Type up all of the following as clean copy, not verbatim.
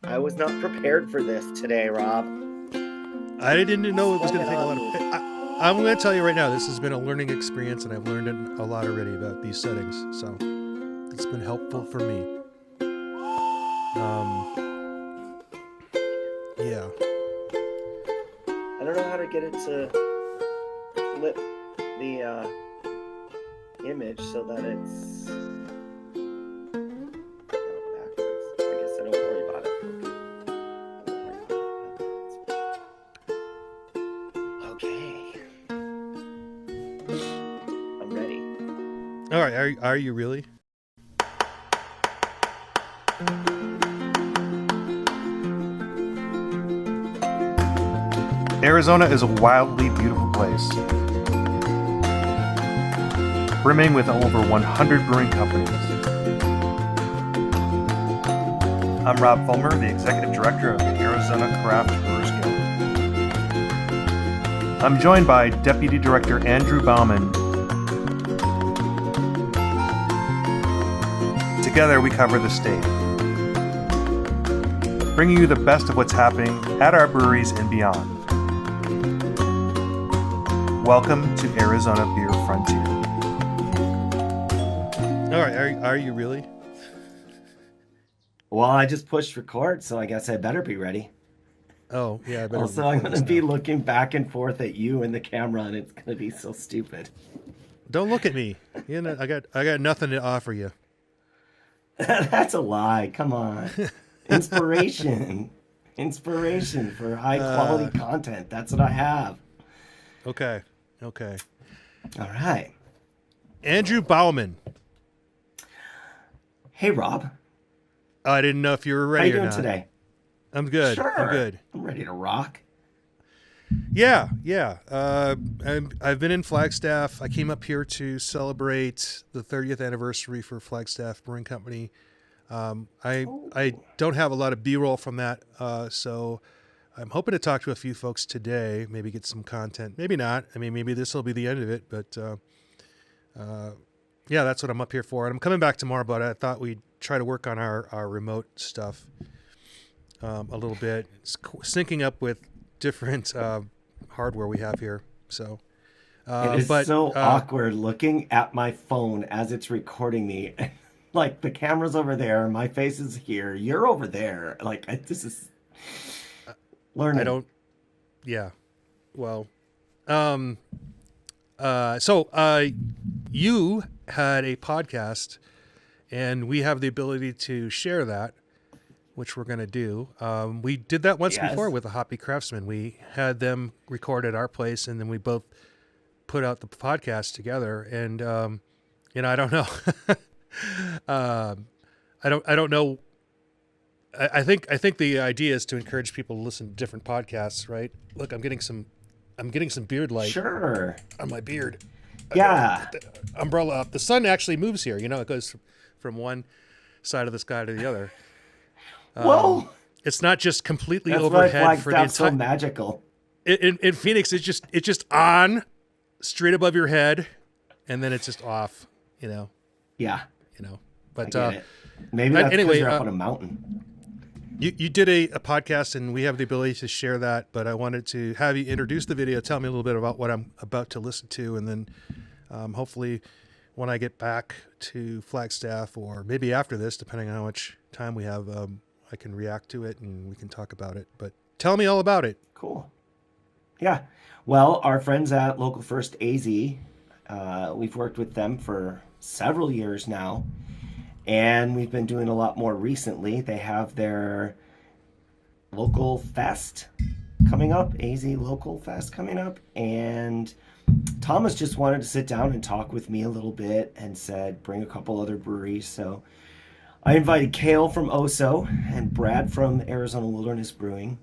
I was not prepared for this today, Rob. I didn't know it was going to take a lot of. I'm going to tell you right now, this has been a learning experience, and I've learned a lot already about these settings. So it's been helpful for me. Yeah. I don't know how to get it to flip the image so that it's not backwards. I guess I don't worry about it. Okay. I'm ready. All right. Are you really? Arizona is a wildly beautiful place, brimming with over 100 brewing companies. I'm Rob Fulmer, the Executive Director of the Arizona Craft Brewers Guild. I'm joined by Deputy Director Andrew Bauman. Together we cover the state, bringing you the best of what's happening at our breweries and beyond. Welcome to Arizona Beer Frontier. All right. Are you really? Well, I just pushed record, so I guess I better be ready. Oh, yeah. I better Also, I'm record going this to be now. looking back and forth at you and the camera, and it's going to be so stupid. Don't look at me. You know, I got nothing to offer you. That's a lie. Come on. Inspiration. Inspiration for high quality content. That's what I have. Okay. All right. Andrew Bauman. Hey, Rob. I didn't know if you were How ready you or doing not. today? I'm good. Sure. I'm good. I'm ready to rock. Yeah. I've been in Flagstaff. I came up here to celebrate the 30th anniversary for Flagstaff Brewing Company. I don't have a lot of B-roll from that, so I'm hoping to talk to a few folks today, maybe get some content. Maybe not. I mean, maybe this will be the end of it, but yeah, that's what I'm up here for. And I'm coming back tomorrow, but I thought we'd try to work on our remote stuff a little bit. It's syncing up with different hardware we have here. So It is so awkward looking at my phone as it's recording me. Like the camera's over there, my face is here, you're over there. This is learning. I don't. Yeah. Well. So you had a podcast, and we have the ability to share that, which we're going to do. We did that once Yes. before with the Hoppy Craftsman. We had them record at our place, and then we both put out the podcast together. And I don't know. I don't know. I think the idea is to encourage people to listen to different podcasts, right? Look, I'm getting some beard light Sure. on my beard. Yeah. The umbrella up. The sun actually moves here. You know, it goes from one side of the sky to the other. Well, It's not just completely that's why overhead for the Flagstaff's so entire. magical. In Phoenix, it's just on, straight above your head, and then it's just off. Yeah, But I get it. Maybe that's because anyway, you're up on a mountain. You did a podcast, and we have the ability to share that, but I wanted to have you introduce the video, tell me a little bit about what I'm about to listen to, and then hopefully when I get back to Flagstaff, or maybe after this, depending on how much time we have, I can react to it and we can talk about it. But tell me all about it. Cool. Yeah. Well, our friends at Local First AZ, we've worked with them for several years now. And we've been doing a lot more recently. They have their local fest coming up, AZ Local Fest coming up. And Thomas just wanted to sit down and talk with me a little bit and said, bring a couple other breweries. So I invited Kale from Oso and Brad from Arizona Wilderness Brewing.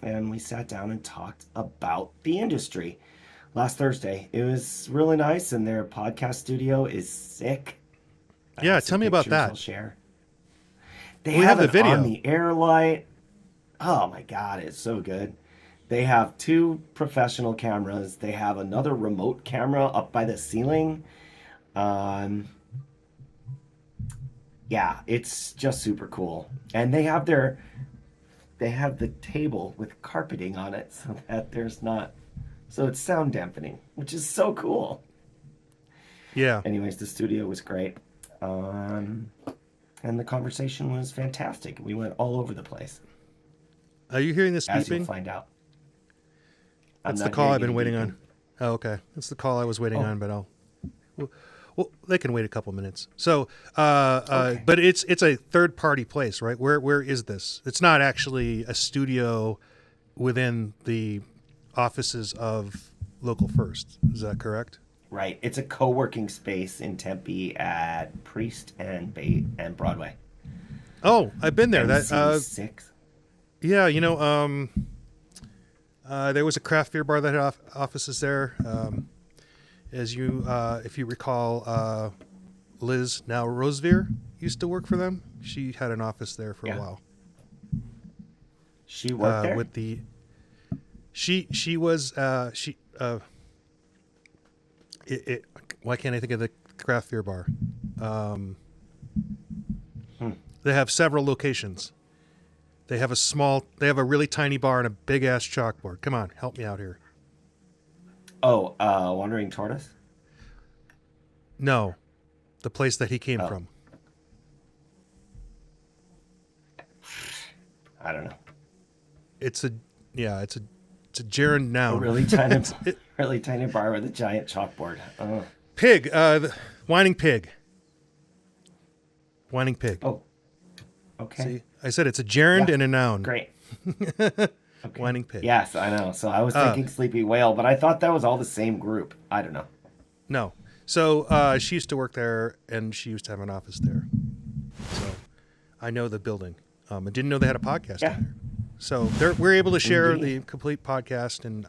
And we sat down and talked about the industry last Thursday. It was really nice, and their podcast studio is sick. Yeah, tell me about that. I'll share. They We have the an video. on-the-air light. Oh my God, it's so good. They have 2 professional cameras. They have another remote camera up by the ceiling. Yeah, it's just super cool. And they have their they have the table with carpeting on it so that there's not, so it's sound dampening, which is so cool. Yeah. Anyways, the studio was great. And the conversation was fantastic. We went all over the place, Are you hearing this as you'll beeping? find out. That's I'm the not call hearing I've been any waiting beeping. on. Oh, okay. That's the call I was waiting Oh. on, but well, they can wait a couple minutes. So, Okay. but it's a third party place, right? Where is this? It's not actually a studio within the offices of Local First. Is that correct? Right. It's a co-working space in Tempe at Priest and Broadway. Oh, I've been there. And That C6. yeah, you know, there was a craft beer bar that had offices there. As you, if you recall, Liz, now Rosevear, used to work for them. She had an office there for Yeah. a while. She worked there. With the, she was why can't I think of the craft beer bar? They have several locations. They have a really tiny bar and a big ass chalkboard. Come on, help me out here. Oh, Wandering Tortoise? No, the place that he came Oh. from. I don't know. It's a gerund A noun. really tiny, really tiny bar with a giant chalkboard. Oh. Pig, whining pig. Whining pig. Oh. Okay. See, I said it's a gerund Yeah. and a noun. Great. Okay. Whining pig. Yes, I know. So I was thinking Sleepy Whale, but I thought that was all the same group. I don't know. No. So she used to work there, and she used to have an office there. So I know the building. I didn't know they had a podcast Yeah. in there. So we're able to share Indeed. the complete podcast. And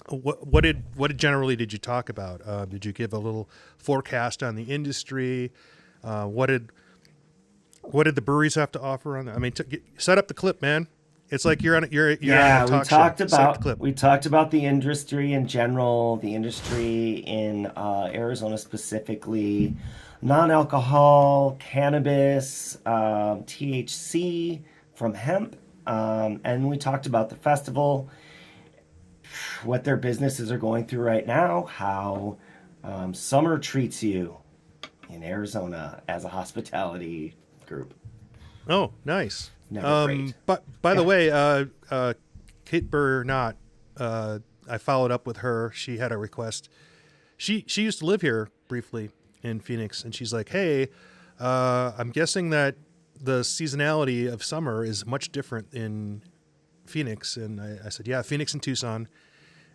what generally did you talk about? Did you give a little forecast on the industry? What did the breweries have to offer on that? I mean, set up the clip, man. It's like you're on a Yeah, talk we talked show. Set up the about clip. we talked about the industry in general, the industry in Arizona specifically, non-alcohol, cannabis, THC from hemp, and we talked about the festival, what their businesses are going through right now, how summer treats you in Arizona as a hospitality group. Oh, nice. Never great. But by the Yeah. way, Kate Burnott, I followed up with her. She had a request. She used to live here briefly in Phoenix, and she's like, "Hey, I'm guessing that the seasonality of summer is much different in Phoenix." And I said, "Yeah, Phoenix and Tucson,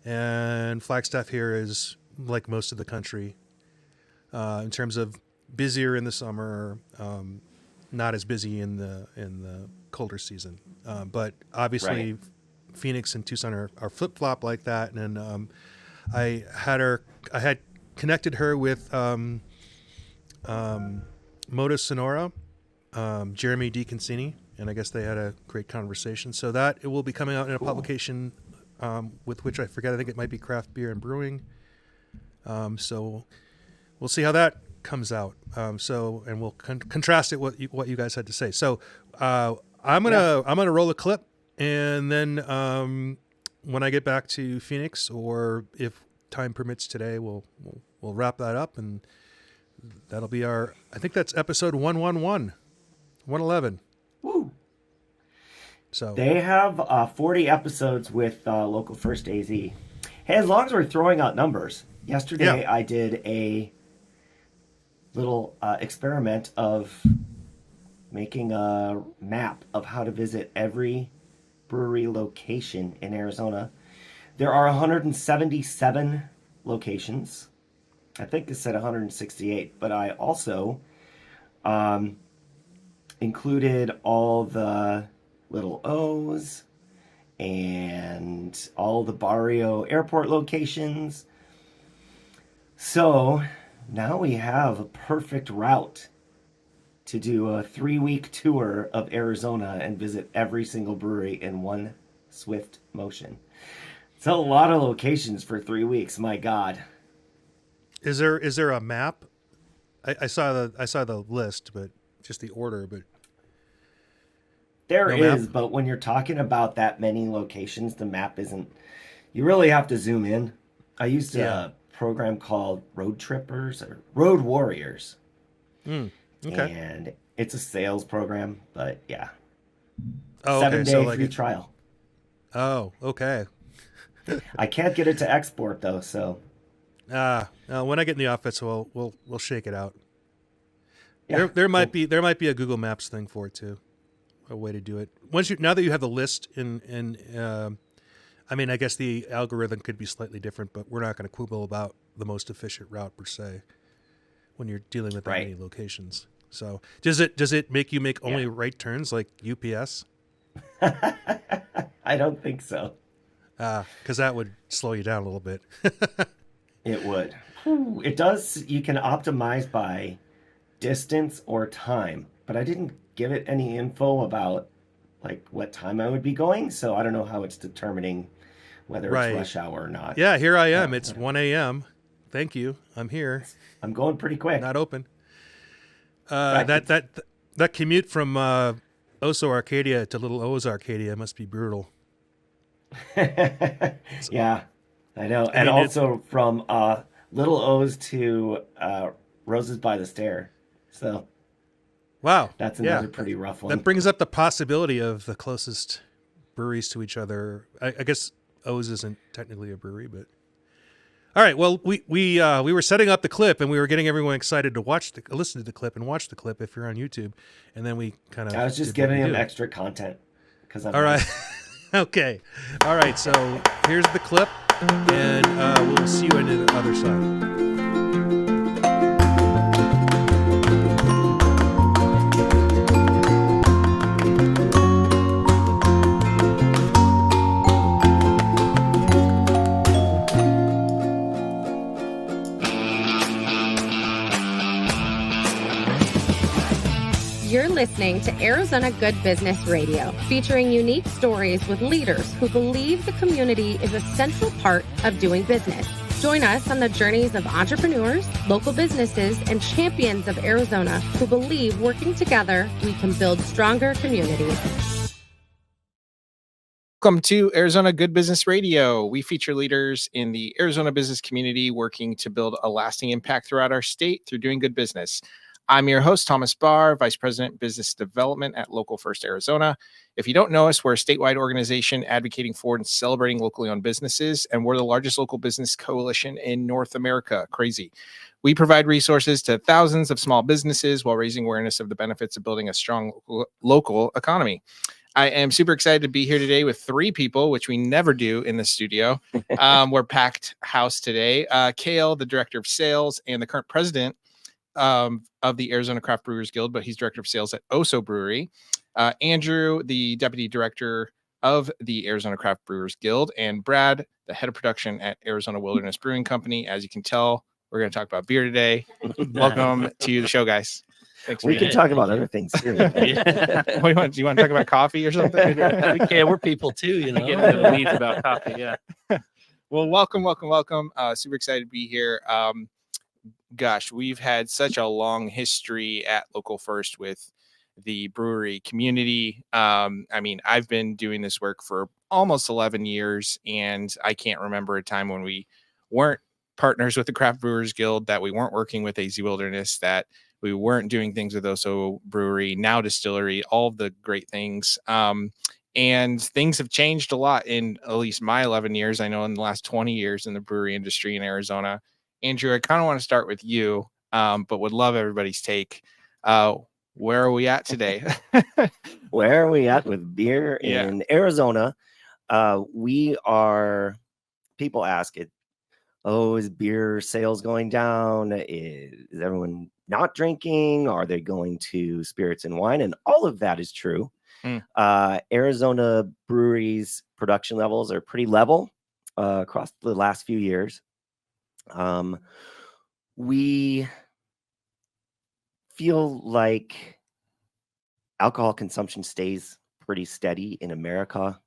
and Flagstaff here is like most of the country in terms of busier in the summer." Not as busy in the colder season, but obviously Right. Phoenix and Tucson are flip flop like that. And I had connected her with Moda Sonora, Jeremy DiConcini, and I guess they had a great conversation. So that it will be coming out in a publication with which I forget. I think it might be Craft Beer and Brewing. So we'll see how that comes out. And we'll contrast it what you guys had to say. So I'm gonna roll a clip, and then when I get back to Phoenix, or if time permits today, we'll wrap that up, and that'll be I think that's episode 111. Woo! So They have 40 episodes with Local First AZ. Hey, as long as we're throwing out numbers, yesterday Yeah. I did a little experiment of making a map of how to visit every brewery location in Arizona. There are 177 locations. I think it said 168, but I also included all the little O's and all the Barrio airport locations. So now we have a perfect route to do a 3-week tour of Arizona and visit every single brewery in one swift motion. It's a lot of locations for 3 weeks. My God. is there a map? I saw the list, but just the order. But There No is, map? but when you're talking about that many locations, the map isn't. You really have to zoom in. I used Yeah. a program called Road Trippers or Road Warriors, Mm, okay. and it's a sales program. But yeah, Oh, seven okay. So day like free it. trial. Oh, okay. I can't get it to export though, so When I get in the office, we'll shake it out. yeah, There might cool. be a Google Maps thing for it too. A way to do it. Once you now that you have the list I mean, I guess the algorithm could be slightly different, but we're not going to quibble about the most efficient route per se when you're dealing with that Right. many locations. So does it make you make only Yeah. right turns like UPS? I don't think so. Because that would slow you down a little bit. It would. Whew, it does. You can optimize by distance or time, but I didn't give it any info about like what time I would be going, so I don't know how it's determining whether it's Right. rush hour or not. Yeah, here I am. It's 1 a.m. Thank you. I'm here. I'm going pretty quick. Not open. Right. That commute from Oso Arcadia to Little O's Arcadia must be brutal. Yeah, I know. I And mean, also from Little O's to Roses by the Stair. So wow. that's Yeah. another pretty rough one. That brings up the possibility of the closest breweries to each other. I guess O's isn't technically a brewery, but all right. Well, we were setting up the clip and we were getting everyone excited to listen to the clip and watch the clip if you're on YouTube, and then we kind of I was just did what giving we him do. extra content because I'm All right. nice. Okay. All right. So here's the clip, and we'll see you on the other side. You're listening to Arizona Good Business Radio, featuring unique stories with leaders who believe the community is a central part of doing business. Join us on the journeys of entrepreneurs, local businesses, and champions of Arizona who believe working together, we can build stronger communities. Welcome to Arizona Good Business Radio. We feature leaders in the Arizona business community working to build a lasting impact throughout our state through doing good business. I'm your host, Thomas Barr, Vice President, Business Development at Local First Arizona. If you don't know us, we're a statewide organization advocating for and celebrating locally owned businesses, and we're the largest local business coalition in North America. Crazy. We provide resources to thousands of small businesses while raising awareness of the benefits of building a strong local economy. I am super excited to be here today with three people, which we never do in the studio. We're packed house today. Kale, the Director of Sales and the current President of the Arizona Craft Brewers Guild, but he's Director of Sales at Oso Brewery. Andrew, the Deputy Director of the Arizona Craft Brewers Guild, and Brad, the Head of Production at Arizona Wilderness Brewing Company. As you can tell, we're going to talk about beer today. Welcome to the show, guys. Thanks for We being can talk about other things too. here. Do you want to talk about coffee or something? We can. We're people too, you know. Get into the weeds about coffee. Yeah. Well, welcome. Super excited to be here. Gosh, we've had such a long history at Local First with the brewery community. I mean, I've been doing this work for almost 11 years, and I can't remember a time when we weren't partners with the Craft Brewers Guild, that we weren't working with AZ Wilderness, that we weren't doing things with Oso Brewery, now Distillery, all of the great things. And things have changed a lot in at least my 11 years. I know in the last 20 years in the brewery industry in Arizona. Andrew, I kind of want to start with you, but would love everybody's take. Where are we at today? Where are we at with beer Yeah. in Arizona? People ask it, oh, is beer sales going down? Is everyone not drinking? Are they going to spirits and wine? And all of that is true. Arizona breweries' production levels are pretty level across the last few years. We feel like alcohol consumption stays pretty steady in America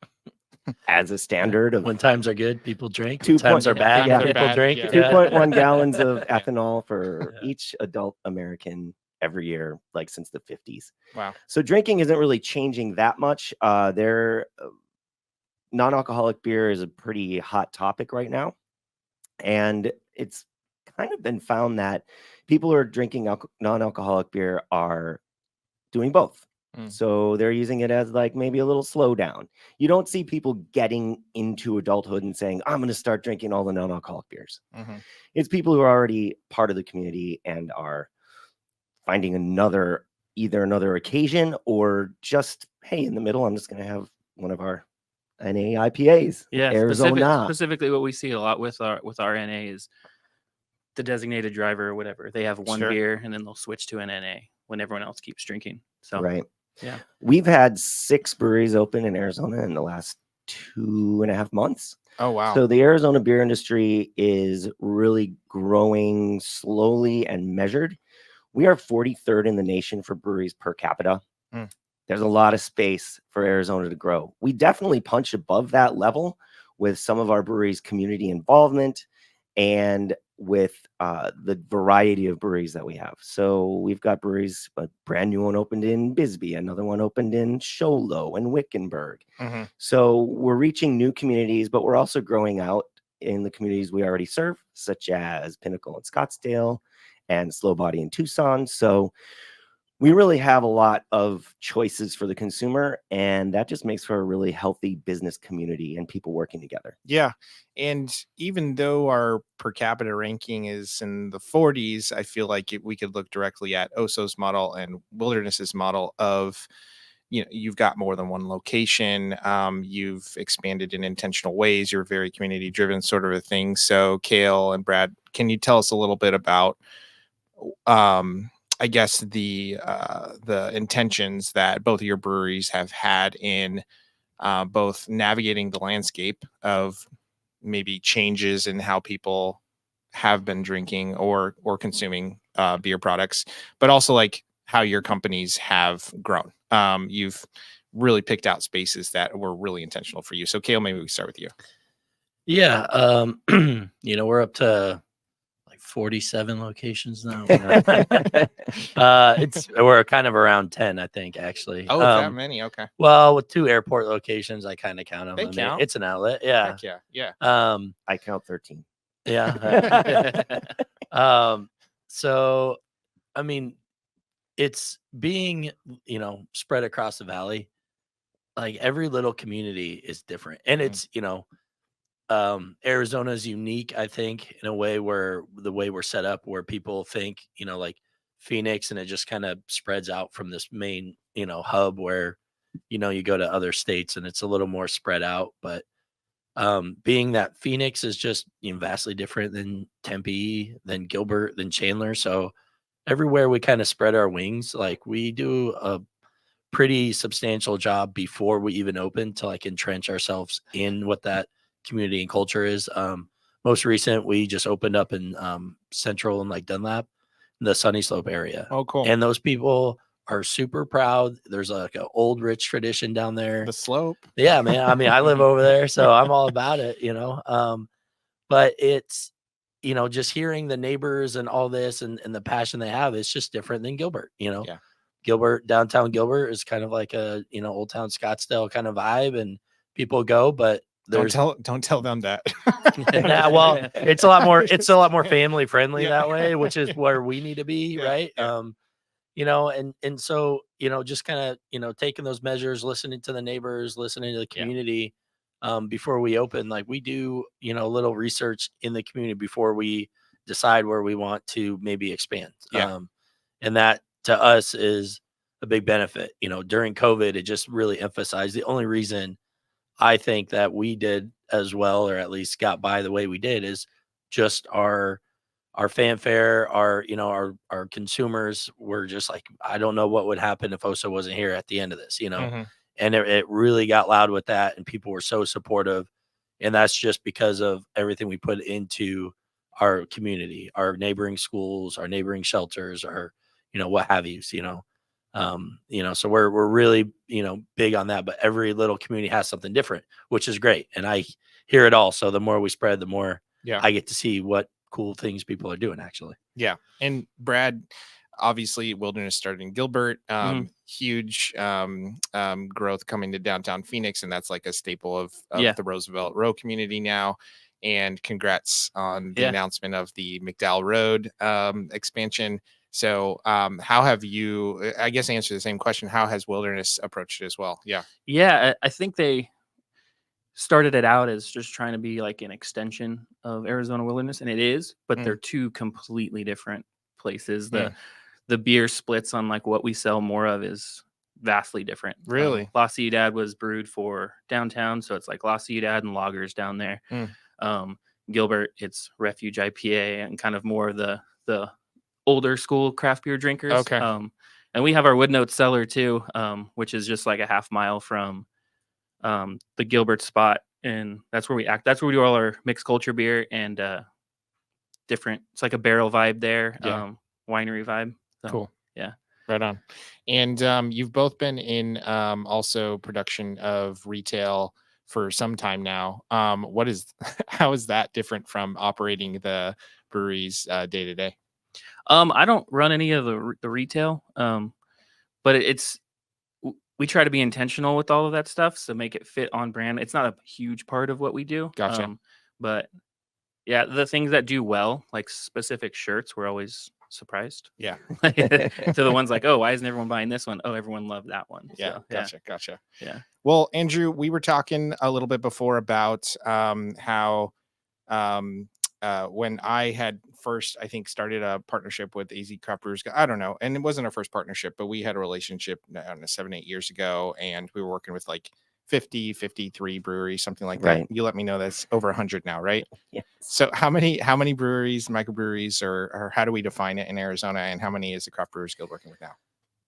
as a standard of When times are good, people drink. Two When times point- are bad, yeah. people drink. Yeah. 2.1 gallons of ethanol for each adult American every year, like since the 50s. Wow. So drinking isn't really changing that much. Non-alcoholic beer is a pretty hot topic right now. And it's kind of been found that people who are drinking non-alcoholic beer are doing both. So they're using it as like maybe a little slowdown. You don't see people getting into adulthood and saying, I'm going to start drinking all the non-alcoholic beers. It's people who are already part of the community and are finding either another occasion or just, hey, in the middle, I'm just going to have one of our NA IPAs. Yeah, Arizona. specifically what we see a lot with our NA is the designated driver or whatever. They have one Sure. beer and then they'll switch to an NA when everyone else keeps drinking. So Right. yeah. We've had 6 breweries open in Arizona in the last 2.5 months. Oh, wow. So the Arizona beer industry is really growing slowly and measured. We are 43rd in the nation for breweries per capita. There's a lot of space for Arizona to grow. We definitely punch above that level with some of our breweries' community involvement and with the variety of breweries that we have. So we've got breweries, a brand new one opened in Bisbee, another one opened in Show Low and Wickenburg. So we're reaching new communities, but we're also growing out in the communities we already serve, such as Pinnacle in Scottsdale and Slow Body in Tucson. So we really have a lot of choices for the consumer, and that just makes for a really healthy business community and people working together. Yeah. And even though our per capita ranking is in the 40s, I feel like we could look directly at Oso's model and Wilderness's model of, you've got more than one location. You've expanded in intentional ways. You're very community driven sort of a thing. So Cale and Brad, can you tell us a little bit about, I guess the intentions that both of your breweries have had in both navigating the landscape of maybe changes in how people have been drinking or consuming beer products, but also like how your companies have grown. You've really picked out spaces that were really intentional for you. So Cale, maybe we start with you. Yeah. We're up to like 47 locations now. We're kind of around 10, I think, actually. Oh, that many. Okay. Well, with 2 airport locations, I kind of count them. They count. It's an outlet. Yeah. Heck yeah. Yeah. I count 13. Yeah. So, I mean, it's being, spread across the valley. Like every little community is different. And it's, Arizona is unique, I think, in a way where the way we're set up, where people think, like Phoenix, and it just kind of spreads out from this main, hub where, you go to other states and it's a little more spread out. But being that Phoenix is just vastly different than Tempe, than Gilbert, than Chandler. So everywhere we kind of spread our wings, like we do a pretty substantial job before we even open to like entrench ourselves in what that community and culture is. Most recent, we just opened up in Central and like Dunlap, in the Sunny Slope area. Oh, cool. And those people are super proud. There's like an old rich tradition down there. The slope. Yeah, man. I mean, I live over there, so I'm all about it, but it's, just hearing the neighbors and all this and the passion they have, it's just different than Gilbert, Yeah. Gilbert, downtown Gilbert is kind of like a, Old Town Scottsdale kind of vibe, and people go, but Don't tell them that. yeah, well, it's a lot more family friendly that way, which is where we need to be, right? Yeah. And so, just kind of, taking those measures, listening to the neighbors, listening to the community, before we open, like we do, a little research in the community before we decide where we want to maybe expand. Yeah. And that to us is a big benefit. During COVID, it just really emphasized the only reason I think that we did as well, or at least got by the way we did, is just our fanfare, our consumers were just like, I don't know what would happen if Oso wasn't here at the end of this, and it really got loud with that, and people were so supportive, and that's just because of everything we put into our community, our neighboring schools, our neighboring shelters, our what have you, so we're really, big on that, but every little community has something different, which is great. And I hear it all. So the more we spread, the more I get to see what cool things people are doing, actually. Yeah. And Brad, obviously Wilderness started in Gilbert, huge growth coming to downtown Phoenix, and that's like a staple of Yeah. the Roosevelt Row community now. And congrats on the Yeah. announcement of the McDowell Road expansion. So how have you, I guess, answer the same question, how has Wilderness approached it as well? Yeah. Yeah, I think they started it out as just trying to be like an extension of Arizona Wilderness, and it is, but they're two completely different places. The beer splits on like what we sell more of is vastly different. Really? La Ciudad was brewed for downtown, so it's like La Ciudad and lagers down there. Gilbert, it's Refuge IPA and kind of more of the older school craft beer drinkers. Okay. And we have our Woodnote cellar too, which is just like a half mile from the Gilbert spot, and that's where we do all our mixed culture beer and different. It's like a barrel vibe there, winery vibe. So, Cool. Yeah. Right on. And you've both been in also production of retail for some time now. How is that different from operating the breweries day to day? I don't run any of the retail, but we try to be intentional with all of that stuff, so make it fit on brand. It's not a huge part of what we do. Gotcha. But yeah, the things that do well, like specific shirts, we're always surprised. Yeah. To the ones like, oh, why isn't everyone buying this one? Oh, everyone loved that one. Yeah. So, Gotcha. Yeah. Well, Andrew, we were talking a little bit before about how when I had first, I think, started a partnership with AZ Craft Brewers, I don't know, and it wasn't our first partnership, but we had a relationship, I don't know, 7-8 years ago, and we were working with like 53 breweries, something like that. Right. You let me know that's over 100 now, right? Yes. So how many breweries, microbreweries, or how do we define it in Arizona, and how many is the Craft Brewers Guild working with now?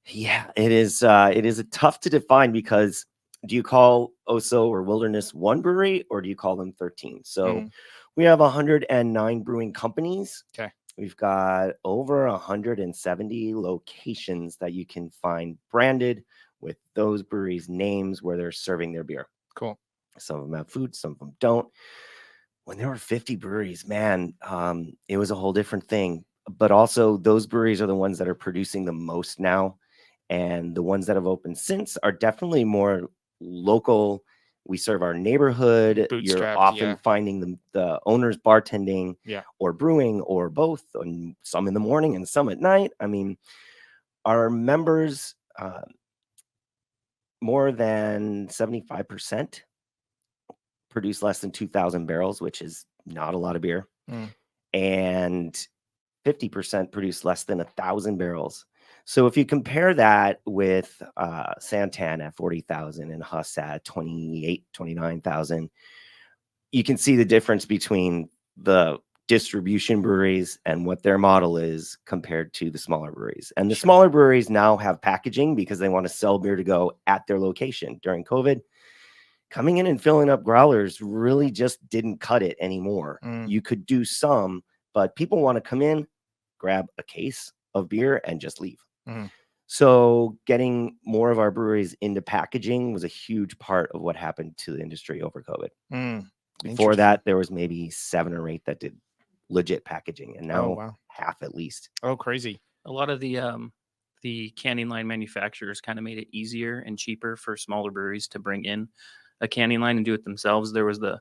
Yeah, it is. It is tough to define because do you call Oso or Wilderness one brewery or do you call them 13? So we have 109 brewing companies. Okay. We've got over 170 locations that you can find branded with those breweries' names where they're serving their beer. Cool. Some of them have food, some of them don't. When there were 50 breweries, man, it was a whole different thing. But also those breweries are the ones that are producing the most now. And the ones that have opened since are definitely more local. We serve our neighborhood. You're Bootstrapped, often yeah. finding the owners bartending Yeah. or brewing or both, and some in the morning and some at night. I mean, our members, more than 75% produce less than 2,000 barrels, which is not a lot of beer. And 50% produce less than 1,000 barrels. So if you compare that with Santan at 40,000 and Huss at 29,000, you can see the difference between the distribution breweries and what their model is compared to the smaller breweries. And the smaller breweries now have packaging because they want to sell beer to go at their location. During COVID, coming in and filling up growlers really just didn't cut it anymore. You could do some, but people want to come in, grab a case of beer and just leave. So getting more of our breweries into packaging was a huge part of what happened to the industry over COVID. Before that, there was maybe 7 or 8 that did legit packaging, and now half at least. Oh, crazy. A lot of the canning line manufacturers kind of made it easier and cheaper for smaller breweries to bring in a canning line and do it themselves. There was the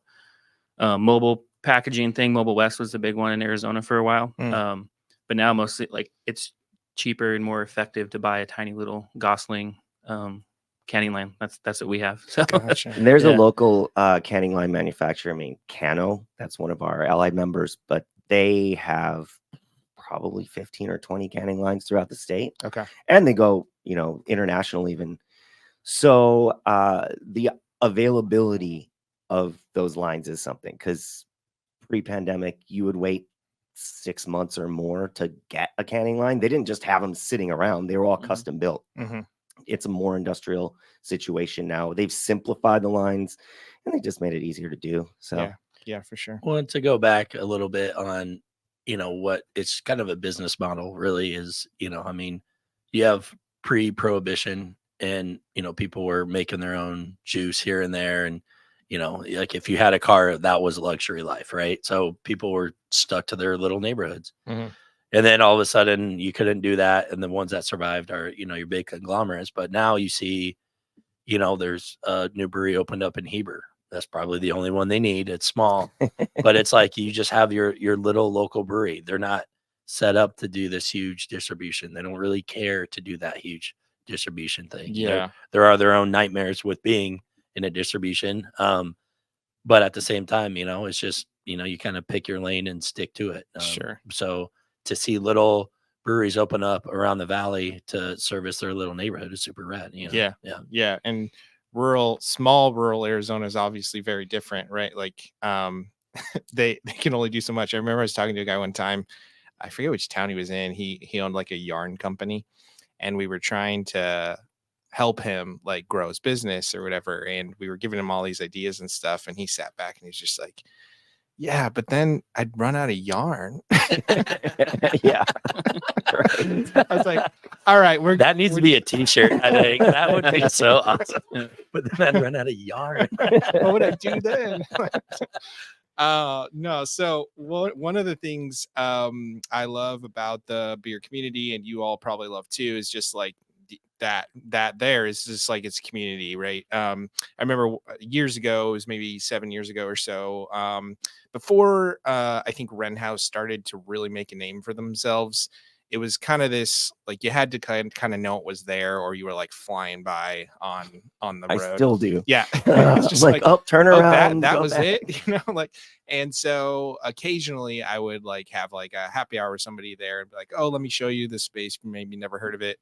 mobile packaging thing. Mobile West was the big one in Arizona for a while. But now mostly like it's cheaper and more effective to buy a tiny little Gosling canning line. That's what we have. So Gotcha. And there's a local canning line manufacturer, I mean, Cano, that's one of our allied members, but they have probably 15 or 20 canning lines throughout the state. Okay. And they go, international even. So the availability of those lines is something, because pre-pandemic, you would wait 6 months or more to get a canning line. They didn't just have them sitting around. They were all custom built. It's a more industrial situation now. They've simplified the lines and they just made it easier to do. So yeah, for sure. Well, to go back a little bit on, what it's kind of a business model really is, I mean, you have pre-prohibition and, people were making their own juice here and there. And, like if you had a car, that was a luxury life, right? So people were stuck to their little neighborhoods. And then all of a sudden you couldn't do that. And the ones that survived are, your big conglomerates. But now you see, there's a new brewery opened up in Heber. That's probably the only one they need. It's small, but it's like you just have your little local brewery. They're not set up to do this huge distribution. They don't really care to do that huge distribution thing. Yeah. There are their own nightmares with being in a distribution. But at the same time, it's just, you kind of pick your lane and stick to it. Sure. So to see little breweries open up around the valley to service their little neighborhood is super rad. Yeah. Yeah. Yeah. And small rural Arizona is obviously very different, right? Like, they can only do so much. I remember I was talking to a guy one time, I forget which town he was in. He owned like a yarn company, and we were trying to help him like grow his business or whatever. And we were giving him all these ideas and stuff. And he sat back and he's just like, yeah, but then I'd run out of yarn. Yeah. I was like, all right, that needs to be a t-shirt. I think that would be so awesome. But then I'd run out of yarn. What would I do then? No. So one of the things I love about the beer community, and you all probably love too, is just like that there is just like it's community, right? I remember years ago, it was maybe 7 years ago or so, before I think Wren House started to really make a name for themselves. It was kind of this, like, you had to kind of know it was there, or you were like flying by on the road. I still do. Yeah. It's just like, turn oh, around. that go was back. it, like, and so occasionally I would like have like a happy hour with somebody there and be like, oh, let me show you this space, maybe never heard of it.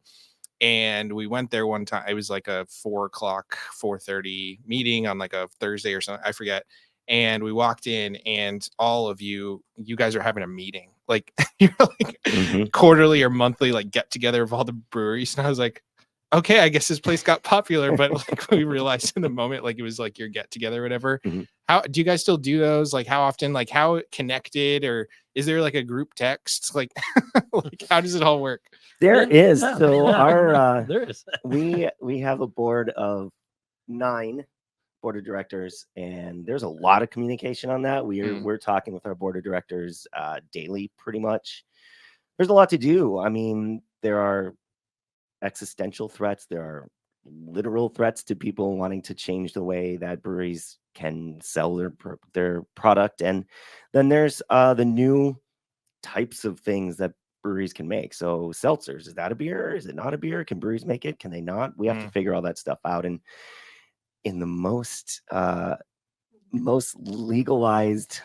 And we went there one time. It was like a 4:30 meeting on like a Thursday or something, I forget. And we walked in, and all of you guys are having a meeting, like you're like quarterly or monthly, like get together of all the breweries. And I was like, okay, I guess this place got popular, but like we realized in the moment, like it was like your get together, or whatever. How do you guys still do those? Like how often, like how connected, or is there like a group text? Like, like how does it all work? There is. So there is. we have a board of 9 board of directors, and there's a lot of communication on that. We're talking with our board of directors daily, pretty much. There's a lot to do. I mean, there are existential threats. There are literal threats to people wanting to change the way that breweries can sell their product. And then there's the new types of things that breweries can make. So seltzers, is that a beer? Is it not a beer? Can breweries make it? Can they not? We have to figure all that stuff out. And in the most legalized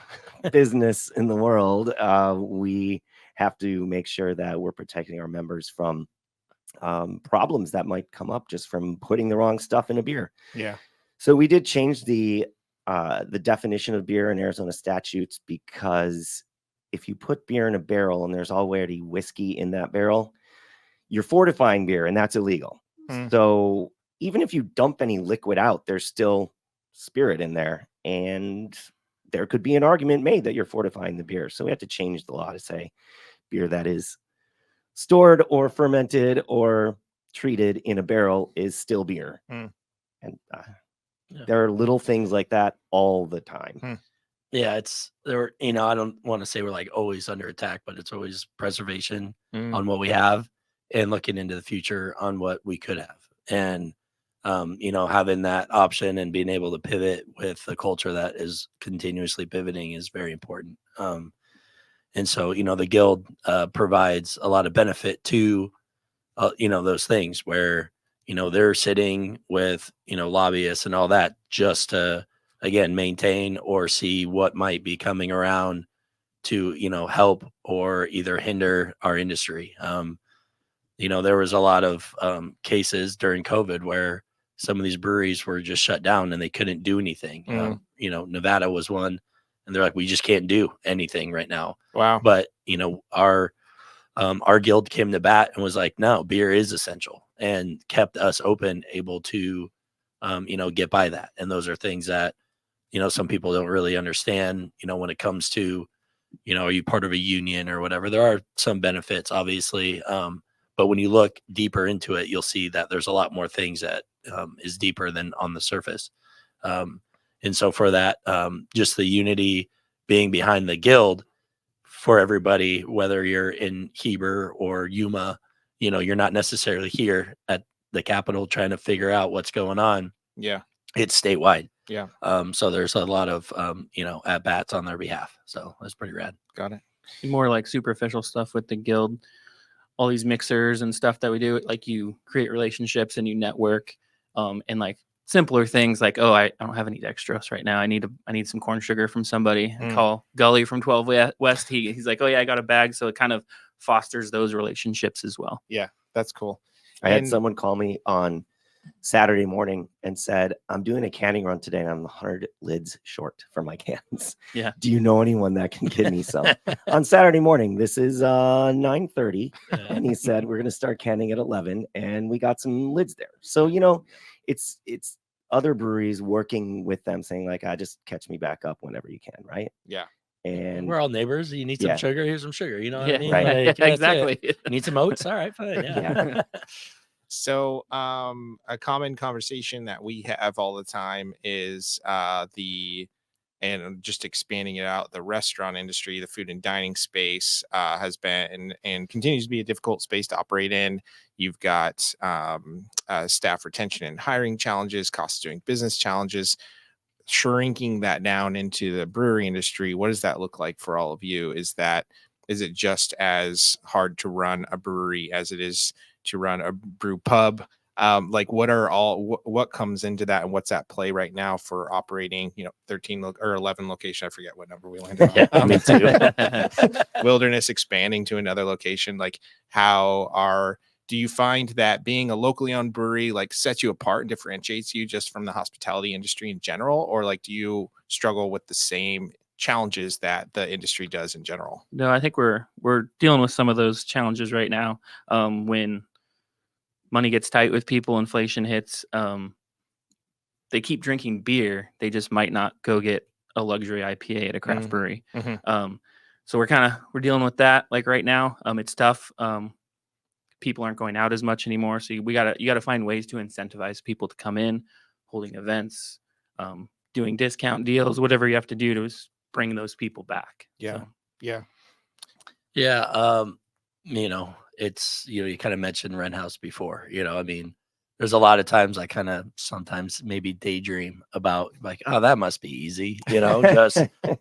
business in the world, we have to make sure that we're protecting our members from problems that might come up just from putting the wrong stuff in a beer. Yeah. So we did change the definition of beer in Arizona statutes, because if you put beer in a barrel and there's already whiskey in that barrel, you're fortifying beer, and that's illegal. So even if you dump any liquid out, there's still spirit in there, and there could be an argument made that you're fortifying the beer. So we have to change the law to say beer that is stored or fermented or treated in a barrel is still beer. And there are little things like that all the time. Yeah, it's there. I don't want to say we're like always under attack, but it's always preservation on what we have and looking into the future on what we could have. And having that option and being able to pivot with a culture that is continuously pivoting is very important. And so, the guild provides a lot of benefit to, those things where, they're sitting with, lobbyists and all that just to, again, maintain or see what might be coming around to, help or either hinder our industry. There was a lot of cases during COVID where some of these breweries were just shut down and they couldn't do anything. Nevada was one, and they're like, we just can't do anything right now. Wow. But, our guild came to bat and was like, no, beer is essential, and kept us open, able to, get by that. And those are things that, some people don't really understand, when it comes to, are you part of a union or whatever? There are some benefits, obviously. But when you look deeper into it, you'll see that there's a lot more things that is deeper than on the surface. And so for that, just the unity being behind the guild for everybody, whether you're in Heber or Yuma. You're not necessarily here at the Capitol trying to figure out what's going on. Yeah. It's statewide. Yeah. So there's a lot of at bats on their behalf. So that's pretty rad. Got it. More like superficial stuff with the guild, all these mixers and stuff that we do. Like you create relationships and you network, and like simpler things like, oh, I don't have any dextrose right now. I need some corn sugar from somebody. I call Gully from 12 West. He's like, oh yeah, I got a bag. So it kind of fosters those relationships as well. Yeah, that's cool. I had someone call me on Saturday morning and said, I'm doing a canning run today and I'm 100 lids short for my cans. Yeah. Do you know anyone that can give me some? On Saturday morning, this is 9:30. And he said, we're going to start canning at 11. And we got some lids there. So, it's other breweries working with them saying like, just catch me back up whenever you can. Right. Yeah. And we're all neighbors. You need some sugar. Here's some sugar. You know what I mean? Right. Like, that's Exactly. it. You need some oats. All right, fine. Yeah. So a common conversation that we have all the time is and just expanding it out, the restaurant industry, the food and dining space has been and continues to be a difficult space to operate in. You've got staff retention and hiring challenges, cost of doing business challenges. Shrinking that down into the brewery industry, what does that look like for all of you? Is it just as hard to run a brewery as it is to run a brew pub? Like what comes into that, and what's at play right now for operating 13 or 11 location? I forget what number we landed on. Me too. Wilderness expanding to another location. Like do you find that being a locally owned brewery like sets you apart and differentiates you just from the hospitality industry in general? Or like, do you struggle with the same challenges that the industry does in general? No, I think we're dealing with some of those challenges right now. When money gets tight with people, inflation hits, they keep drinking beer. They just might not go get a luxury IPA at a craft brewery. So we're dealing with that. Like right now, it's tough. People aren't going out as much anymore. So you gotta find ways to incentivize people to come in, holding events, doing discount deals, whatever you have to do to bring those people back. Yeah. So, Yeah. Yeah. It's, you kind of mentioned Rent House before, I mean, there's a lot of times I kind of sometimes maybe daydream about like, oh, that must be easy,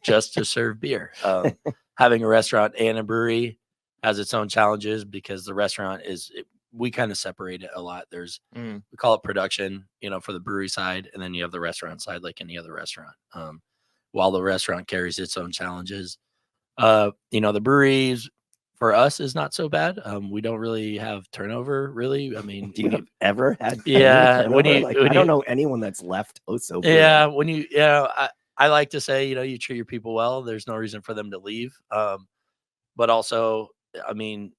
just to serve beer. Having a restaurant and a brewery has its own challenges because the restaurant we kind of separate it a lot. We call it production, for the brewery side, and then you have the restaurant side, like any other restaurant. While the restaurant carries its own challenges, the breweries for us is not so bad. We don't really have turnover, really. I mean, do you have ever had? Yeah, I don't know anyone that's left. So good. Yeah, I like to say, you treat your people well. There's no reason for them to leave. But also, I mean,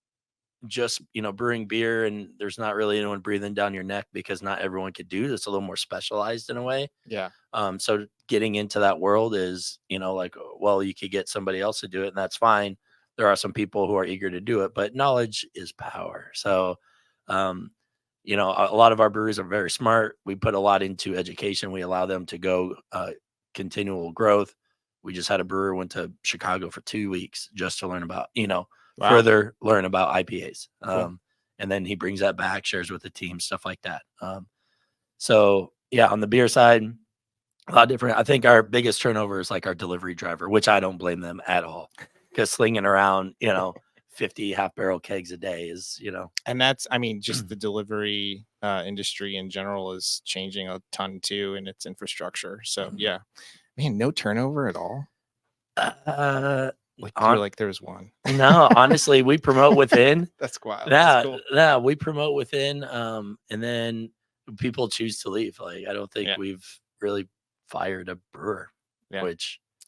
just brewing beer and there's not really anyone breathing down your neck because not everyone could do this. A little more specialized in a way. Yeah. So getting into that world is like, well, you could get somebody else to do it and that's fine. There are some people who are eager to do it, but knowledge is power. So a lot of our breweries are very smart. We put a lot into education. We allow them to go continual growth. We just had a brewer went to Chicago for 2 weeks just to learn about further learn about IPAs. Cool. And then he brings that back, shares with the team, stuff like that. So yeah, on the beer side, a lot different. I think our biggest turnover is like our delivery driver, which I don't blame them at all, because slinging around, 50 half barrel kegs a day is, And that's, I mean, just the delivery industry in general is changing a ton too in its infrastructure. So yeah, man, no turnover at all. Like there was one. No, honestly, we promote within. That's wild. Yeah, That's cool. yeah, we promote within, and then people choose to leave. Like I don't think we've really fired a brewer,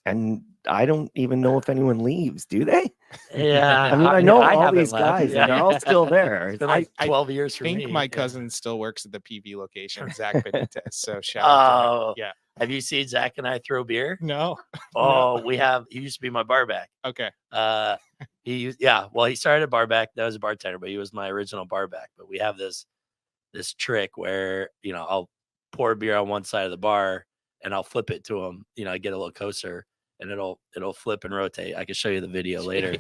and I don't even know if anyone leaves. Do they? Yeah, I mean, I know all haven't these left. guys, and they're all still there. It's been like 12 years for I think me. my cousin still works at the PV location, Zach Benitez. So shout out to him. Yeah. Have you seen Zach and I throw beer? No. Oh, we have. He used to be my bar back. Okay. He started a bar back. That was a bartender, but he was my original bar back. But we have this trick where I'll pour beer on one side of the bar and I'll flip it to him. I get a little coaster, and it'll flip and rotate. I can show you the video later.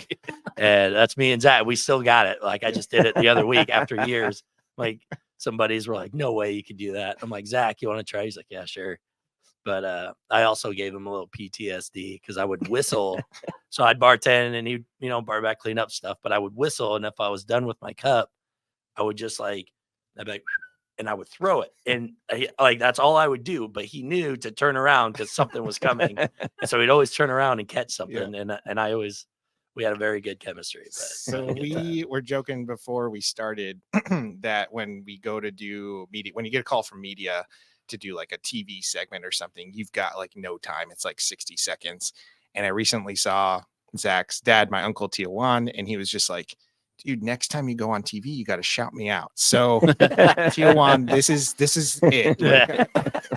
And that's me and Zach. We still got it. Like I just did it the other week after years. Like some buddies were like, no way you could do that. I'm like, Zach, you want to try? He's like, yeah, sure. But I also gave him a little PTSD because I would whistle. So I'd bartend and he'd, bar back, clean up stuff. But I would whistle. And if I was done with my cup, I would just I'd be like, and I would throw it. And that's all I would do. But he knew to turn around because something was coming. And so he'd always turn around and catch something. Yeah. And we had a very good chemistry. But so we were joking before we started that when we go to do media, when you get a call from media to do like a TV segment or something, you've got like no time. It's like 60 seconds. And I recently saw Zach's dad, my uncle Tiawan, and he was just like, dude, next time you go on TV, you got to shout me out. So Tiawan, this is it. Like,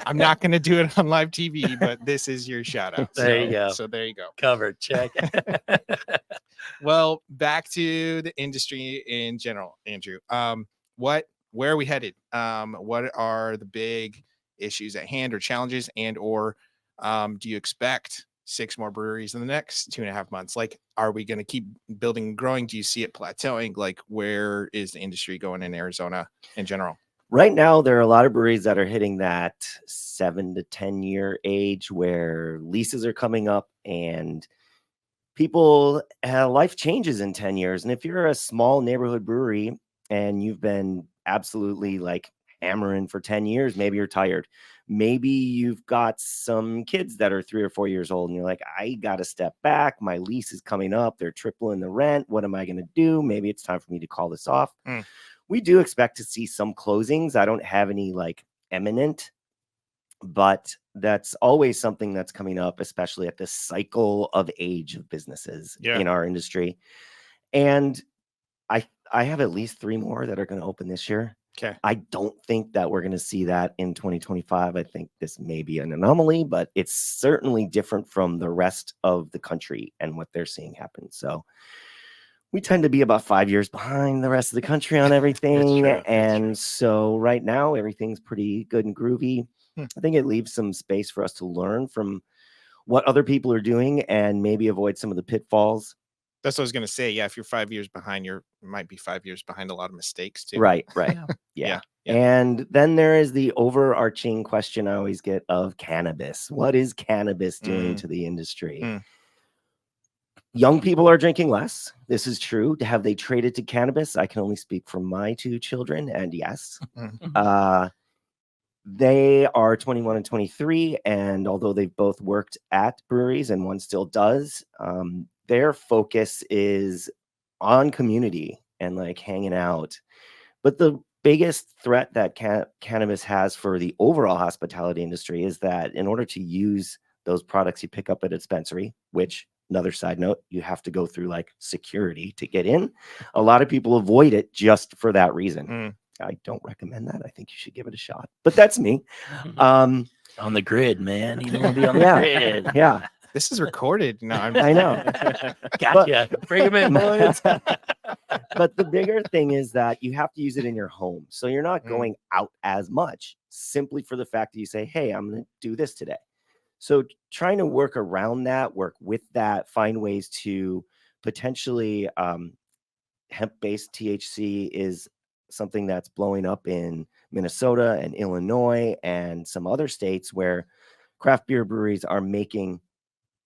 I'm not going to do it on live TV, but this is your shout out. There you go. So there you go. Covered. Check. Well, back to the industry in general, Andrew. Where are we headed? What are the big issues at hand or challenges, and or do you expect 6 more breweries in the next 2.5 months? Like, are we going to keep building and growing? Do you see it plateauing? Like, where is the industry going in Arizona in general? Right now, there are a lot of breweries that are hitting that 7 to 10 year age where leases are coming up and people life changes in 10 years. And if you're a small neighborhood brewery and you've been absolutely like hammering for 10 years, maybe you're tired. Maybe you've got some kids that are 3 or 4 years old and you're like, I got to step back. My lease is coming up. They're tripling the rent. What am I going to do? Maybe it's time for me to call this off. We do expect to see some closings. I don't have any like imminent, but that's always something that's coming up, especially at the cycle of age of businesses in our industry. And I have at least 3 more that are going to open this year. Okay. I don't think that we're going to see that in 2025. I think this may be an anomaly, but it's certainly different from the rest of the country and what they're seeing happen. So we tend to be about 5 years behind the rest of the country on everything. And so right now, everything's pretty good and groovy. I think it leaves some space for us to learn from what other people are doing and maybe avoid some of the pitfalls. That's what I was going to say. Yeah. If you're 5 years behind, you might be 5 years behind a lot of mistakes too. Right. Yeah. And then there is the overarching question I always get of cannabis. What is cannabis doing to the industry? Young people are drinking less. This is true. Have they traded to cannabis? I can only speak for my 2 children, and yes. They are 21 and 23, and although they've both worked at breweries and one still does, their focus is on community and like hanging out. But the biggest threat that cannabis has for the overall hospitality industry is that in order to use those products you pick up at a dispensary, which, another side note, you have to go through like security to get in. A lot of people avoid it just for that reason. I don't recommend that. I think you should give it a shot, but that's me. On the grid, man. You don't want to be on the grid. Yeah. This is recorded. No, I know. Gotcha. Bring them in, boys. But the bigger thing is that you have to use it in your home. So you're not going out as much simply for the fact that you say, hey, I'm going to do this today. So trying to work around that, work with that, find ways to potentially hemp-based THC is something that's blowing up in Minnesota and Illinois and some other states where craft beer breweries are making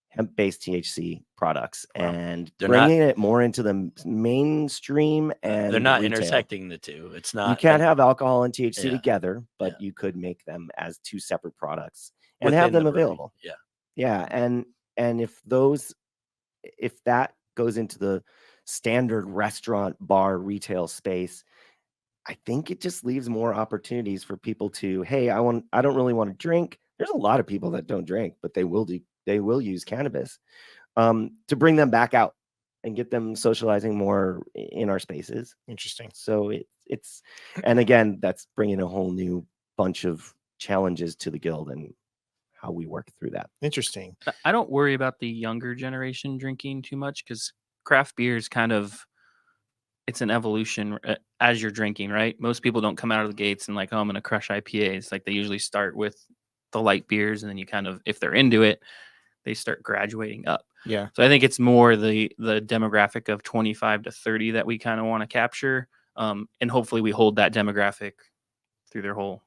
hemp-based THC products and bringing it more into the mainstream. And they're not retail. Intersecting the two. It's not. You can't have alcohol and THC together, but you could make them as 2 separate products and have them available. Yeah. And if that goes into the standard restaurant, bar, retail space, I think it just leaves more opportunities for people to, hey, I don't really want to drink. There's a lot of people that don't drink, but they will use cannabis to bring them back out and get them socializing more in our spaces. Interesting. So it's and again, that's bringing a whole new bunch of challenges to the guild and how we work through that. Interesting. I don't worry about the younger generation drinking too much because craft beer is kind of, it's an evolution as you're drinking, right? Most people don't come out of the gates and like, oh, I'm going to crush IPAs. Like they usually start with the light beers and then you kind of, if they're into it, they start graduating up. Yeah. So I think it's more the demographic of 25 to 30 that we kind of want to capture, and hopefully we hold that demographic through their whole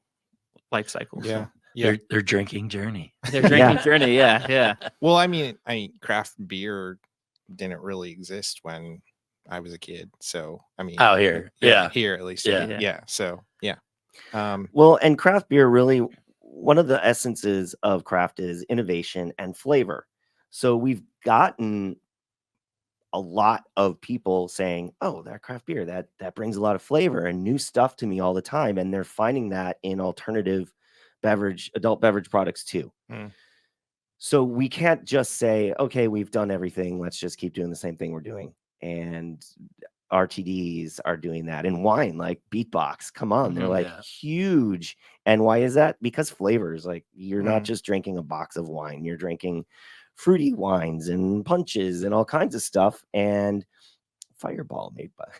life cycle. Yeah. So Yeah. Their drinking journey. their drinking Yeah. journey, yeah. Well, I mean, craft beer didn't really exist when I was a kid. So, I mean, Out here, yeah. here at least. Yeah. Yeah. So, yeah. Well, and craft beer really, one of the essences of craft is innovation and flavor. So we've gotten a lot of people saying, "Oh, that craft beer that brings a lot of flavor and new stuff to me all the time," and they're finding that in alternative adult beverage products too. Mm. So we can't just say, "Okay, we've done everything. Let's just keep doing the same thing we're doing." And RTDs are doing that, and wine, like Beatbox. Come on, they're Mhm, like yeah. huge. And why is that? Because flavors. Like you're not Mm. just drinking a box of wine; you're drinking fruity wines and punches and all kinds of stuff. And Fireball made by.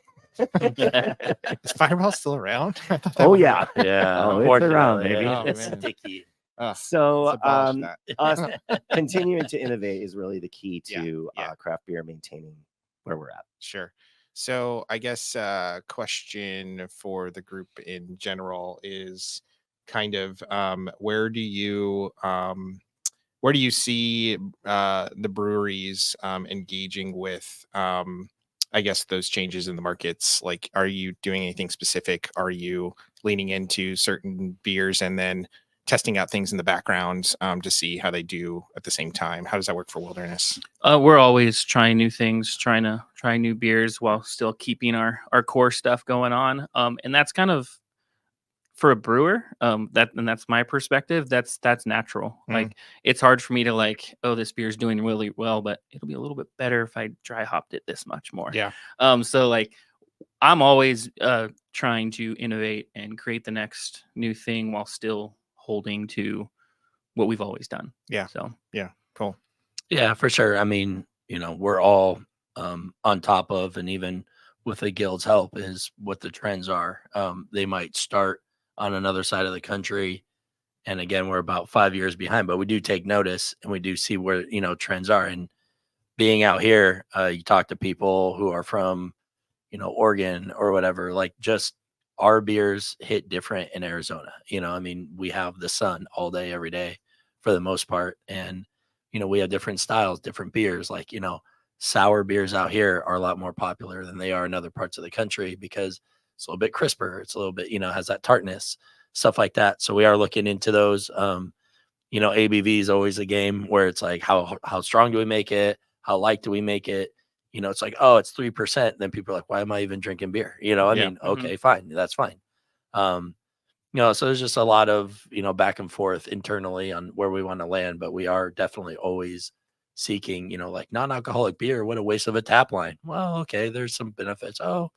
Is Fireball still around? I thought that Oh was- yeah. Yeah, Oh, it's around, unfortunately, baby. Oh, it's man. sticky. So let's abolish that. us continuing to innovate is really the key Yeah, to yeah. craft beer maintaining where we're at. Sure. So I guess question for the group in general is kind of where do you see the breweries engaging with I guess those changes in the markets? Like, are you doing anything specific? Are you leaning into certain beers and then testing out things in the background to see how they do at the same time? How does that work for Wilderness? We're always trying new things, trying to try new beers while still keeping our core stuff going on. And that's kind of for a brewer. That's my perspective. That's natural. Mm. Like it's hard for me to like, oh, this beer's doing really well, but it'll be a little bit better if I dry hopped it this much more. Yeah. So like I'm always trying to innovate and create the next new thing while still holding to what we've always done. Yeah. So Cool. Yeah, for sure. I mean, we're all on top of, and even with the guild's help, is what the trends are. They might start on another side of the country, and again, we're about 5 years behind, but we do take notice and we do see where trends are. And being out here, you talk to people who are from Oregon or whatever, like just our beers hit different in Arizona. I mean, we have the sun all day, every day for the most part. And, we have different styles, different beers. Like, sour beers out here are a lot more popular than they are in other parts of the country because it's a little bit crisper. It's a little bit, has that tartness, stuff like that. So we are looking into those. ABV is always a game where it's like, how strong do we make it? How light do we make it? It's like, oh, it's 3%. Then people are like, why am I even drinking beer? I Yeah. mean, okay, fine. That's fine. So there's just a lot of, back and forth internally on where we want to land, but we are definitely always seeking, like non-alcoholic beer. What a waste of a tap line. Well, okay, there's some benefits. Oh,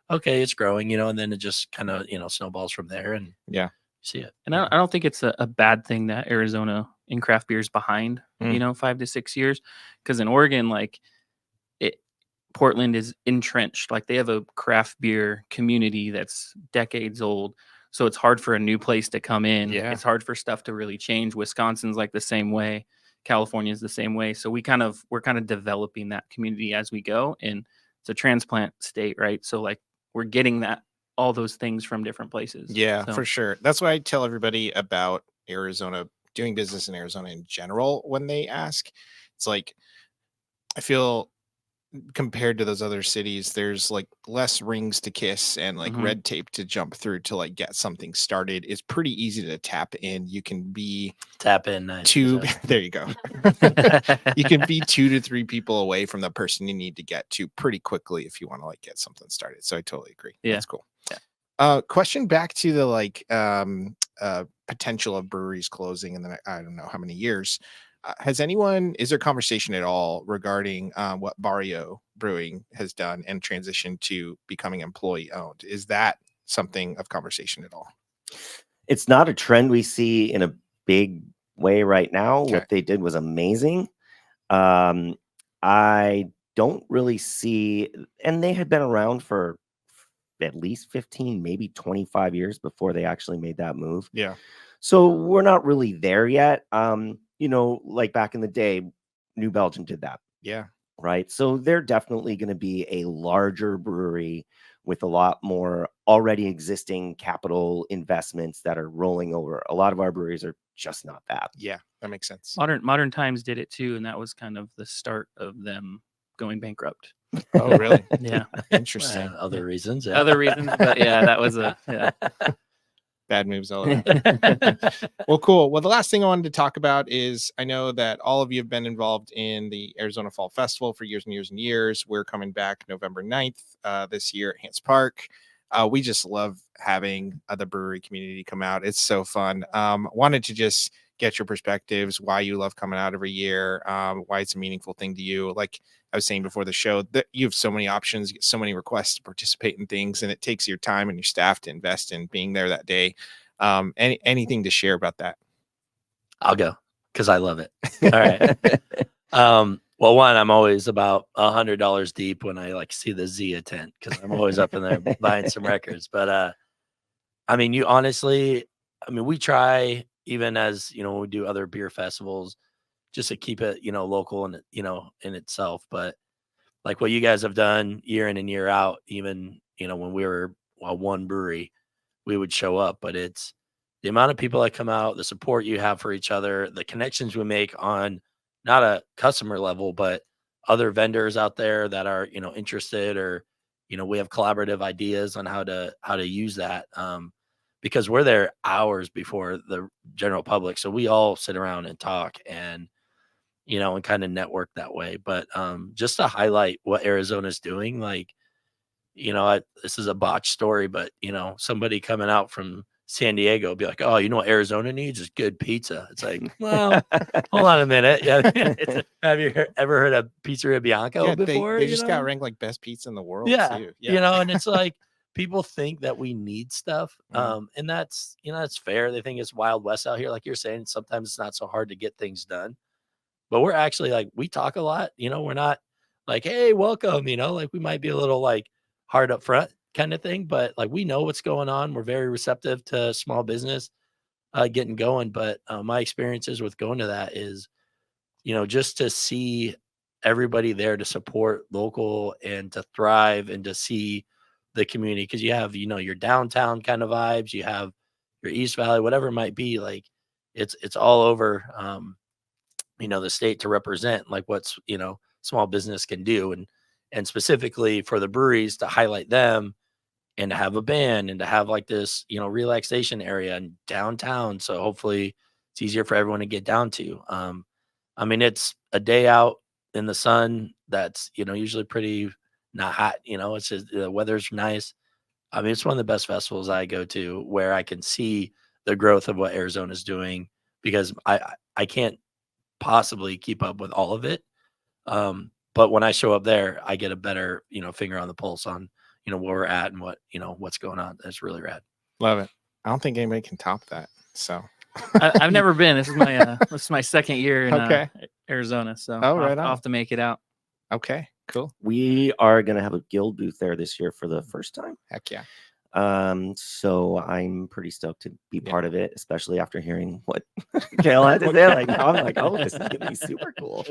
okay, it's growing, and then it just kind of, snowballs from there, and Yeah. see it. And I don't think it's a bad thing that Arizona in craft beer is behind, 5 to 6 years. Because in Oregon, like Portland is entrenched. Like they have a craft beer community that's decades old. So it's hard for a new place to come in. Yeah. It's hard for stuff to really change. Wisconsin's like the same way. California is the same way. So we're kind of developing that community as we go. And it's a transplant state, right? So like we're getting all those things from different places. Yeah, So- for sure. That's why I tell everybody about Arizona, doing business in Arizona in general when they ask. It's like, I feel compared to those other cities, there's like less rings to kiss and like Mhm. red tape to jump through to like get something started. It's pretty easy to tap in. You can be Tap in. Nice. there you go. You can be 2 to 3 people away from the person you need to get to pretty quickly if you want to like get something started. So I totally agree. Yeah. That's cool. Yeah. Question back to the like potential of breweries closing in the I don't know how many years. Is there conversation at all regarding what Barrio Brewing has done and transitioned to becoming employee owned? Is that something of conversation at all? It's not a trend we see in a big way right now. Okay. What they did was amazing. I don't really see, and they had been around for at least 15, maybe 25 years before they actually made that move. Yeah. So we're not really there yet. Like back in the day, New Belgium did that, Yeah. right? So they're definitely going to be a larger brewery with a lot more already existing capital investments that are rolling over. A lot of our breweries are just not that. Yeah. That makes sense. Modern Times did it too, and that was kind of the start of them going bankrupt. Oh, really? Yeah. Interesting. Other reasons. Yeah. Other reasons, but yeah, that was a yeah. Bad moves all around. Well, cool. Well, the last thing I wanted to talk about is I know that all of you have been involved in the Arizona Fall Festival for years and years and years. We're coming back November 9th this year at Hance Park. We just love having the brewery community come out. It's so fun. Wanted to just get your perspectives, why you love coming out every year, why it's a meaningful thing to you. Like I was saying before the show, that you have so many options, you get so many requests to participate in things, and it takes your time and your staff to invest in being there that day. Anything to share about that? I'll go because I love it. All right. Well, one, I'm always about $100 deep when I like see the Zia tent because I'm always up in there buying some records. But I mean, you honestly, I mean, we try even as when we do other beer festivals, just to keep it local and in itself. But like what you guys have done year in and year out, even when we were one brewery, we would show up. But it's the amount of people that come out, the support you have for each other, the connections we make on not a customer level, but other vendors out there that are, interested or, we have collaborative ideas on how to use that. Because we're there hours before the general public. So we all sit around and talk and, and kind of network that way. But just to highlight what Arizona's doing, like, this is a botched story, but, somebody coming out from San Diego be like, oh, what Arizona needs is good pizza. It's like, well, hold on a minute. Yeah, have you ever heard of Pizzeria Bianco before? They just got ranked like best pizza in the world. Yeah, too. Yeah. and it's like people think that we need stuff, and that's that's fair. They think it's Wild West out here, like you're saying. Sometimes it's not so hard to get things done, but we're actually like we talk a lot. We're not like, hey, welcome. Like we might be a little like hard up front kind of thing, but like we know what's going on. We're very receptive to small business getting going. But my experiences with going to that is, just to see everybody there to support local and to thrive and to see the community. Cause you have, your downtown kind of vibes, you have your East Valley, whatever it might be. Like it's all over, the state to represent like what's, small business can do. And specifically for the breweries to highlight them and to have a band and to have like this, relaxation area in downtown. So hopefully it's easier for everyone to get down to. I mean, it's a day out in the sun that's, usually pretty not hot, it's just the weather's nice. I mean, it's one of the best festivals I go to where I can see the growth of what Arizona's doing because I can't possibly keep up with all of it. But when I show up there, I get a better, finger on the pulse on, where we're at and what, what's going on. That's really rad. Love it. I don't think anybody can top that. So I've never been. This is my second year in Arizona. So right I'll have to make it out. Okay, cool. We are going to have a guild booth there this year for the first time. Heck yeah. So I'm pretty stoked to be part of it, especially after hearing what Kale had to say. Like, I'm like, oh, this is gonna be super cool.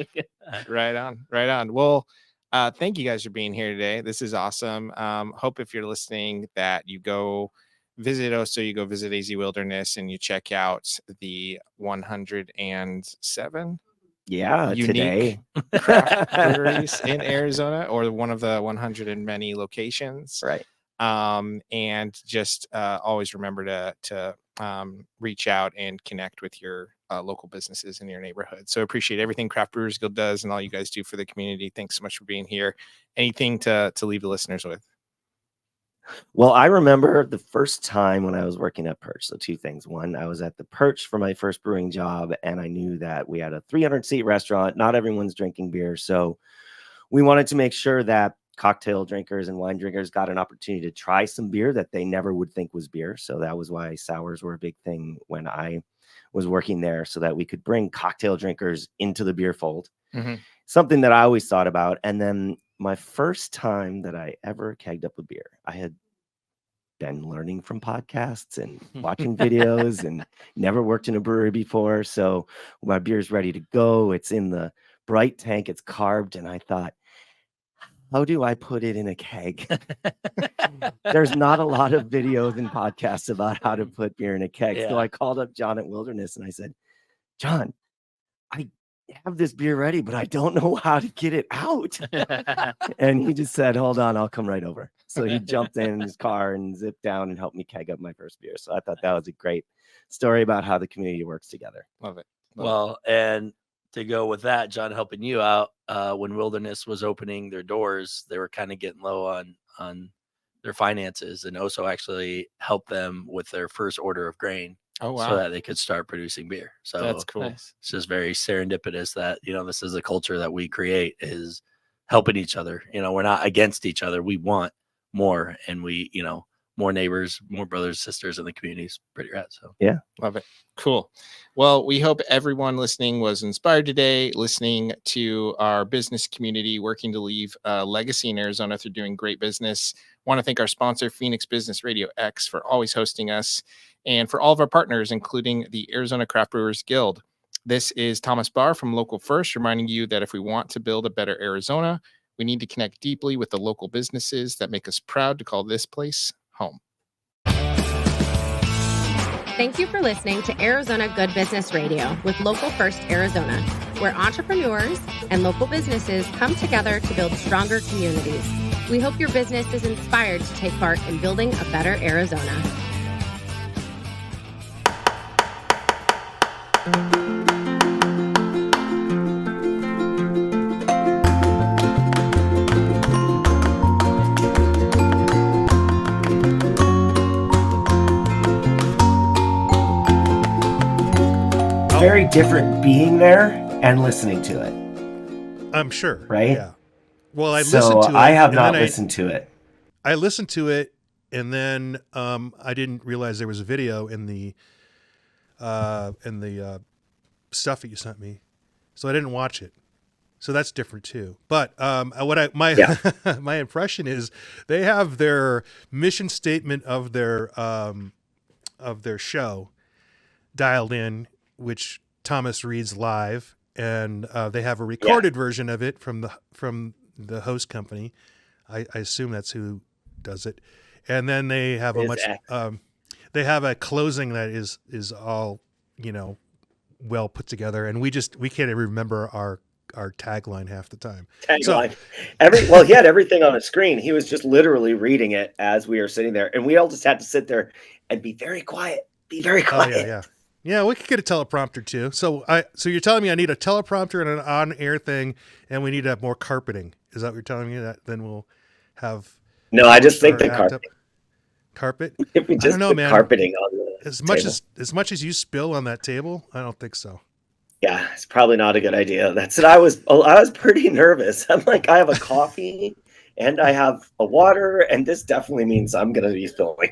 Right on. Well, thank you guys for being here today. This is awesome. Hope if you're listening that you go visit us, so you go visit AZ Wilderness and you check out the 107 unique today craft breweries in Arizona, or one of the 100 and many locations. Right. And just always remember to reach out and connect with your local businesses in your neighborhood. So appreciate everything Craft Brewers Guild does and all you guys do for the community. Thanks so much for being here. Anything to leave the listeners with? Well, I remember the first time when I was working at Perch. So two things. One, I was at the Perch for my first brewing job, and I knew that we had a 300-seat restaurant. Not everyone's drinking beer. So we wanted to make sure that cocktail drinkers and wine drinkers got an opportunity to try some beer that they never would think was beer. So that was why sours were a big thing when I was working there, so that we could bring cocktail drinkers into the beer fold. Mm-hmm. Something that I always thought about. And then my first time that I ever kegged up a beer, I had been learning from podcasts and watching videos and never worked in a brewery before. So my beer's ready to go. It's in the bright tank. It's carved. And I thought, how do I put it in a keg? There's not a lot of videos and podcasts about how to put beer in a keg. So Yeah. I called up John at Wilderness and I said, John, I have this beer ready, but I don't know how to get it out. And he just said, hold on, I'll come right over. So he jumped in his car and zipped down and helped me keg up my first beer. So I thought that was a great story about how the community works together. Love it. Well, and to go with that, John, helping you out, when Wilderness was opening their doors, they were kind of getting low on their finances, and Oso actually helped them with their first order of grain Oh wow, so that they could start producing beer. So that's cool. it's just very serendipitous that, this is a culture that we create, is helping each other. We're not against each other. We want more, and we, more neighbors, more brothers, sisters in the community is pretty rad. So Love it. Cool. Well, we hope everyone listening was inspired today, listening to our business community working to leave a legacy in Arizona through doing great business. Want to thank our sponsor, Phoenix Business Radio X, for always hosting us, and for all of our partners, including the Arizona Craft Brewers Guild. This is Thomas Barr from Local First, reminding you that if we want to build a better Arizona, we need to connect deeply with the local businesses that make us proud to call this place home. Thank you for listening to Arizona Good Business Radio with Local First Arizona, where entrepreneurs and local businesses come together to build stronger communities. We hope your business is inspired to take part in building a better Arizona. Very different being there and listening to it. I'm sure. Right? Yeah. Well, I So listened to it. I have and not then listened to it. I listened to it, and then I didn't realize there was a video in the stuff that you sent me, so I didn't watch it. So that's different too. But my impression is they have their mission statement of their show dialed in, which Thomas reads live, and they have a recorded version of it from the host company. I assume that's who does it, and then they have they have a closing that is all well put together, and we can't even remember our tagline half the time. Tagline. He had everything on a screen. He was just literally reading it as we were sitting there, and we all just had to sit there and be very quiet. Be very quiet. Yeah, we could get a teleprompter too. So you're telling me I need a teleprompter and an on-air thing, and we need to have more carpeting. Is that what you're telling me? That then we'll have. No, I just think the carpet. If we just I don't know, put man. carpeting on the table. as much as you spill on that table, I don't think so. Yeah, it's probably not a good idea. That's it. I was pretty nervous. I'm like, I have a coffee and I have a water, and this definitely means I'm going to be spilling.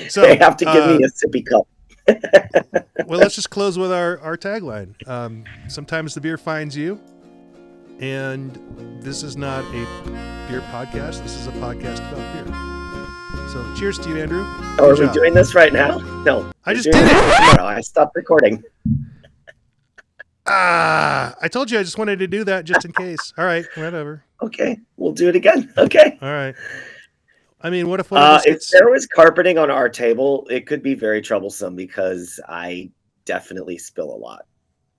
So they have to give me a sippy cup. Well, let's just close with our tagline. Sometimes the beer finds you, and this is not a beer podcast. This is a podcast about beer. So cheers to you, Andrew. Oh, are we doing this right now? No. I just did it. Tomorrow. I stopped recording. I told you I just wanted to do that just in case. All right, whatever. Okay, we'll do it again. Okay. All right. I mean, what if one of us if there was carpeting on our table, it could be very troublesome because I definitely spill a lot.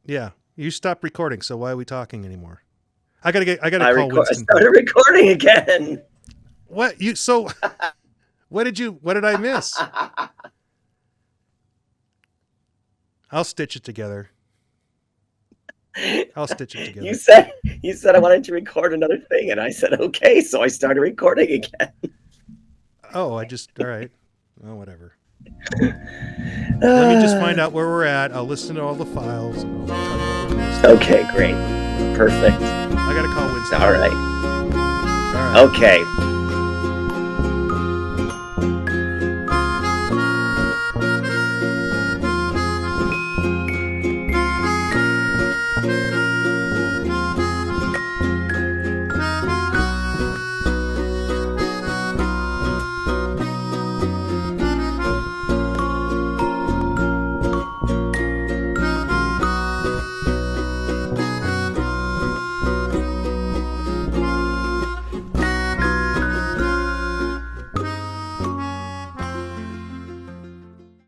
Yeah, you stopped recording, so why are we talking anymore? I gotta call Winston. I started recording again. What you so? What did I miss? I'll stitch it together. You said I wanted to record another thing, and I said okay, so I started recording again. Oh, all right. Oh, whatever. Let me just find out where we're at. I'll listen to all the files. And I'll tell you what we're missing. Okay, great. Perfect. I gotta call Winston. All right. All right. Okay.